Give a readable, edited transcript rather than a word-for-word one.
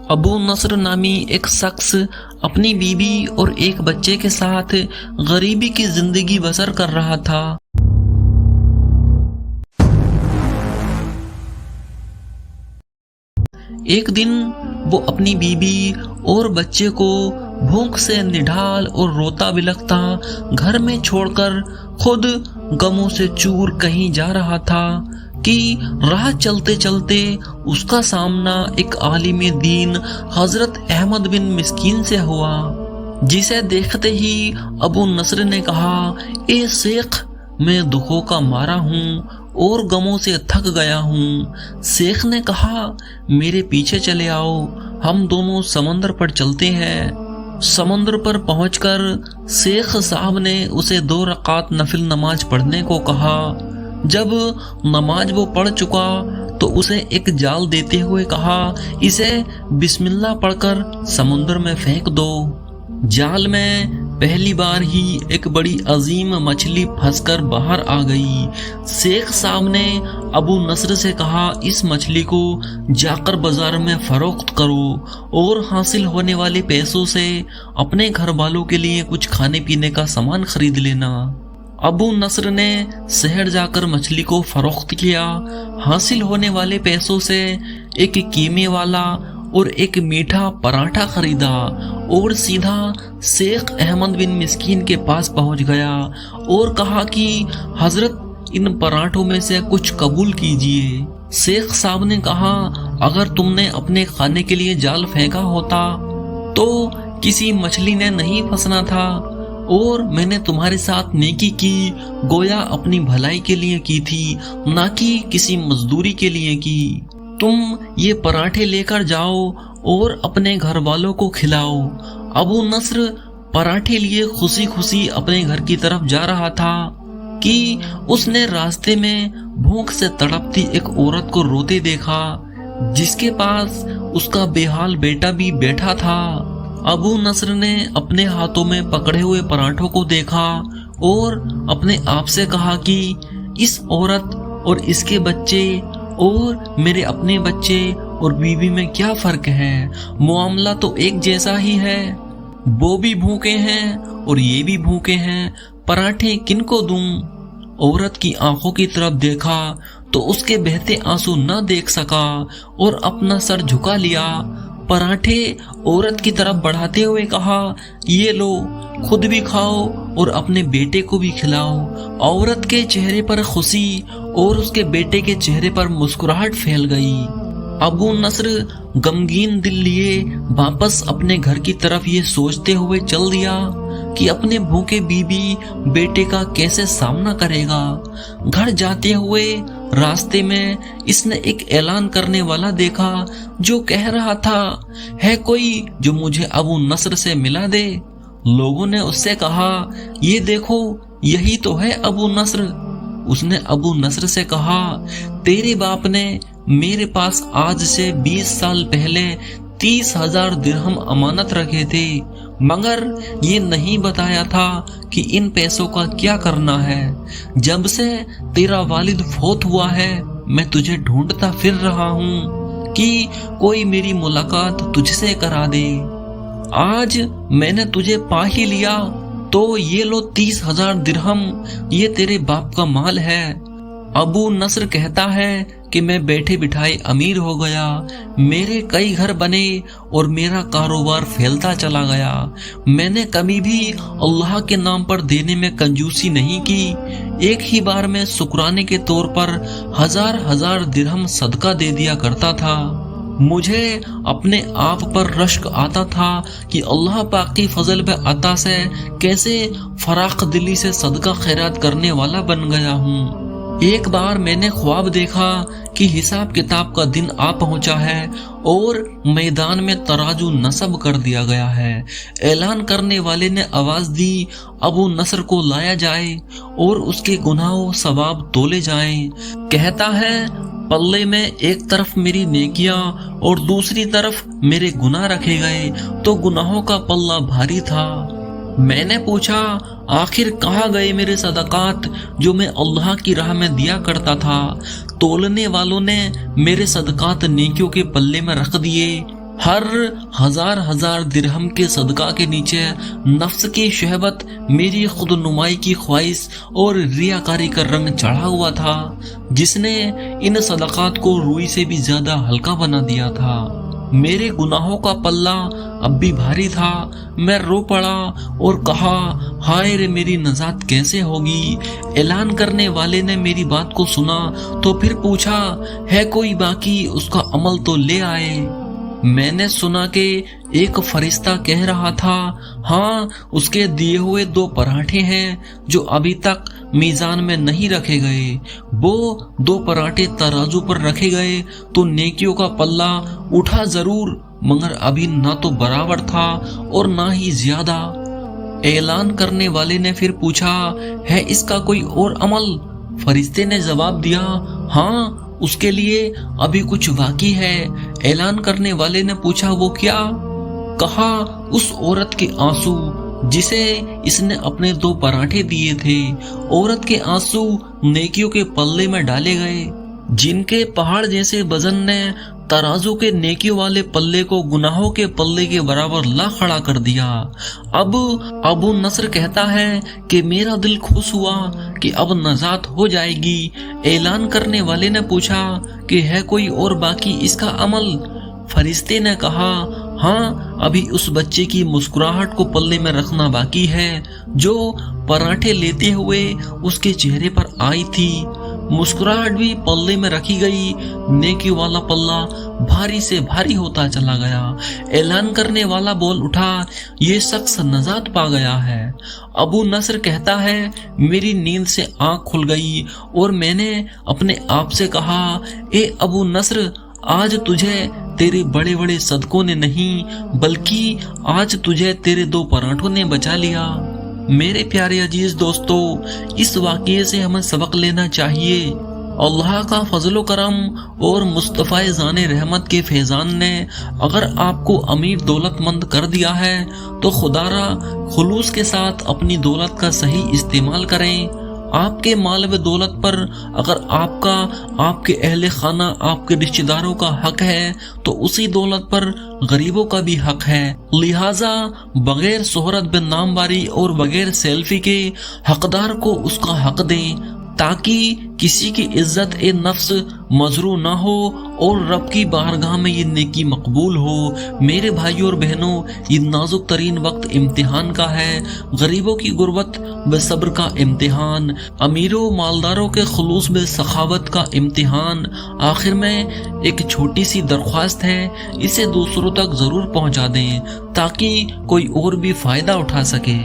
ابو نصر نامی ایک شخص اپنی بیوی اور ایک بچے کے ساتھ غریبی کی زندگی بسر کر رہا تھا۔ ایک دن وہ اپنی بیوی اور بچے کو بھوک سے نڈھال اور روتا بلکتا گھر میں چھوڑ کر خود غموں سے چور کہیں جا رہا تھا کہ راہ چلتے چلتے اس کا سامنا ایک عالم دین حضرت احمد بن مسکین سے ہوا، جسے دیکھتے ہی ابو نصر نے کہا، اے شیخ، میں دکھوں کا مارا ہوں اور غموں سے تھک گیا ہوں۔ شیخ نے کہا، میرے پیچھے چلے آؤ، ہم دونوں سمندر پر چلتے ہیں۔ سمندر پر پہنچ کر شیخ صاحب نے اسے 2 رکعت نفل نماز پڑھنے کو کہا۔ جب نماز وہ پڑھ چکا تو اسے ایک جال دیتے ہوئے کہا، اسے بسم اللہ پڑھ کر سمندر میں پھینک دو۔ جال میں پہلی بار ہی ایک بڑی عظیم مچھلی پھنس کر باہر آ گئی۔ شیخ صاحب نے ابو نصر سے کہا، اس مچھلی کو جا کر بازار میں فروخت کرو اور حاصل ہونے والے پیسوں سے اپنے گھر والوں کے لیے کچھ کھانے پینے کا سامان خرید لینا۔ ابو نصر نے شہر جا کر مچھلی کو فروخت کیا، حاصل ہونے والے پیسوں سے ایک قیمے والا اور ایک میٹھا پراٹھا خریدا اور سیدھا شیخ احمد بن مسکین کے پاس پہنچ گیا اور کہا کہ حضرت، ان پراٹھوں میں سے کچھ قبول کیجئے۔ شیخ صاحب نے کہا، اگر تم نے اپنے کھانے کے لیے جال پھینکا ہوتا تو کسی مچھلی نے نہیں پھنسنا تھا، اور میں نے تمہارے ساتھ نیکی کی گویا اپنی بھلائی کے لیے کی تھی، نہ کہ کسی مزدوری کے لیے کی۔ تم یہ پراٹھے لے کر جاؤ اور اپنے گھر والوں کو کھلاؤ۔ ابو نصر پراٹھے لیے خوشی خوشی اپنے گھر کی طرف جا رہا تھا کہ اس نے راستے میں بھوک سے تڑپتی ایک عورت کو روتے دیکھا، جس کے پاس اس کا بے حال بیٹا بھی بیٹھا تھا۔ ابو نصر نے اپنے ہاتھوں میں پکڑے ہوئے پراٹھوں کو دیکھا اور اپنے آپ سے کہا کہ اس عورت اور اس کے بچے اور میرے اپنے بچے اور بیوی میں کیا فرق ہے؟ معاملہ تو ایک جیسا ہی ہے، وہ بھی بھوکے ہیں اور یہ بھی بھوکے ہیں، پراٹھے کن کو دوں؟ عورت کی آنکھوں کی طرف دیکھا تو اس کے بہتے آنسو نہ دیکھ سکا اور اپنا سر جھکا لیا۔ پراٹھے عورت کی طرف بڑھاتے ہوئے کہا، یہ لو، خود بھی کھاؤ اور اپنے بیٹے کو بھی کھلاؤ۔ عورت کے چہرے پر خوشی اور اس کے بیٹے کے چہرے پر مسکراہٹ پھیل گئی۔ ابو نصر غمگین دل لیے واپس اپنے گھر کی طرف یہ سوچتے ہوئے چل دیا کہ اپنے بھوکے بیوی بیٹے کا کیسے سامنا کرے گا۔ گھر جاتے ہوئے راستے میں اس نے ایک اعلان کرنے والا دیکھا جو کہہ رہا تھا، ہے کوئی جو مجھے ابو نصر سے ملا دے؟ لوگوں نے اس سے کہا، یہ دیکھو، یہی تو ہے ابو نصر۔ اس نے ابو نصر سے کہا، تیرے باپ نے میرے پاس آج سے 20 سال پہلے 30,000 درہم امانت رکھے تھے، مگر یہ نہیں بتایا تھا کہ ان پیسوں کا کیا کرنا ہے۔ جب سے تیرا والد فوت ہوا ہے میں تجھے ڈھونڈتا پھر رہا ہوں کہ کوئی میری ملاقات تجھ سے کرا دے۔ آج میں نے تجھے پا ہی لیا تو یہ لو 30,000 درہم، یہ تیرے باپ کا مال ہے۔ ابو نصر کہتا ہے کہ میں بیٹھے بٹھائے امیر ہو گیا، میرے کئی گھر بنے اور میرا کاروبار پھیلتا چلا گیا۔ میں نے کبھی بھی اللہ کے نام پر دینے میں کنجوسی نہیں کی، ایک ہی بار میں شکرانے کے طور پر 1000 درہم صدقہ دے دیا کرتا تھا۔ مجھے اپنے آپ پر رشک آتا تھا کہ اللہ پاک کی فضل و عطا سے کیسے فراخ دلی سے صدقہ خیرات کرنے والا بن گیا ہوں۔ ایک بار میں نے خواب دیکھا کہ حساب کتاب کا دن آ پہنچا ہے اور میدان میں ترازو نصب کر دیا گیا ہے۔ اعلان کرنے والے نے آواز دی، ابو نصر کو لایا جائے اور اس کے گناہ و ثواب تولے جائیں۔ کہتا ہے، پلے میں ایک طرف میری نیکیاں اور دوسری طرف میرے گناہ رکھے گئے تو گناہوں کا پلہ بھاری تھا۔ میں نے پوچھا، آخر کہاں گئے میرے صدقات جو میں اللہ کی راہ میں دیا کرتا تھا؟ تولنے والوں نے میرے صدقات نیکیوں کے پلے میں رکھ دیے، ہر ہزار درہم کے صدقہ کے نیچے نفس کی شہوت، میری خود نمائی کی خواہش اور ریاکاری کا رنگ چڑھا ہوا تھا، جس نے ان صدقات کو روئی سے بھی زیادہ ہلکا بنا دیا تھا۔ میرے گناہوں کا پلہ اب بھی بھاری تھا۔ میں رو پڑا اور کہا، ہائے رے، میری نجات کیسے ہوگی؟ اعلان کرنے والے نے میری بات کو سنا تو پھر پوچھا، ہے کوئی باقی؟ اس کا عمل تو لے آئے۔ میں نے سنا کہ ایک فرشتہ کہہ رہا تھا، ہاں، اس کے دیے ہوئے 2 پراٹھے ہیں جو ابھی تک میزان میں نہیں رکھے گئے۔ وہ 2 پراٹھے ترازو پر رکھے گئے تو نیکیوں کا پلہ اٹھا ضرور، مگر ابھی نہ تو برابر تھا اور نہ ہی زیادہ۔ اعلان کرنے والے نے پھر پوچھا، ہے اس کا کوئی اور عمل؟ فرشتے نے جواب دیا، ہاں، اس کے لیے ابھی کچھ باقی ہے۔ اعلان کرنے والے نے پوچھا، وہ کیا؟ کہا، اس عورت کے آنسو جسے اس نے اپنے 2 پراٹھے دیے تھے۔ عورت کے آنسو نیکیوں کے پلے میں ڈالے گئے، جن کے پہاڑ جیسے وزن نے ترازو کے نیکیوں والے پلے کو گناہوں کے پلے کے برابر لا کھڑا کر دیا۔ اب ابو نصر کہتا ہے کہ میرا دل خوش ہوا کہ اب نجات ہو جائے گی۔ اعلان کرنے والے نے پوچھا کہ ہے کوئی اور باقی اس کا عمل؟ فرشتے نے کہا، ہاں، ابھی اس بچے کی مسکراہٹ کو پلے میں رکھنا باقی ہے جو پراٹھے لیتے ہوئے اس کے چہرے پر آئی تھی۔ مسکراہٹ بھی پلے میں رکھی گئی، نیکی والا پلہ بھاری سے بھاری ہوتا چلا گیا۔ اعلان کرنے والا بول اٹھا، یہ شخص نجات پا گیا ہے۔ ابو نصر کہتا ہے، میری نیند سے آنکھ کھل گئی اور میں نے اپنے آپ سے کہا، اے ابو نصر، آج تجھے تیرے بڑے بڑے صدقوں نے نہیں بلکہ آج تجھے تیرے 2 پراٹھوں نے بچا لیا۔ میرے پیارے عزیز دوستو، اس واقعے سے ہمیں سبق لینا چاہیے۔ اللہ کا فضل و کرم اور مصطفیٰ ذان رحمت کے فیضان نے اگر آپ کو امیر دولت مند کر دیا ہے تو خدا را خلوص کے ساتھ اپنی دولت کا صحیح استعمال کریں۔ آپ کے مال و دولت پر اگر آپ کا، آپ کے اہل خانہ، آپ کے رشتہ داروں کا حق ہے تو اسی دولت پر غریبوں کا بھی حق ہے۔ لہٰذا بغیر شہرت بے نامواری اور بغیر سیلفی کے حقدار کو اس کا حق دیں، تاکہ کسی کی عزت نفس مجروح نہ ہو اور رب کی بارگاہ میں یہ نیکی مقبول ہو۔ میرے بھائیوں اور بہنوں، یہ نازک ترین وقت امتحان کا ہے، غریبوں کی غربت و صبر کا امتحان، امیروں مالداروں کے خلوص میں سخاوت کا امتحان۔ آخر میں ایک چھوٹی سی درخواست ہے، اسے دوسروں تک ضرور پہنچا دیں تاکہ کوئی اور بھی فائدہ اٹھا سکے۔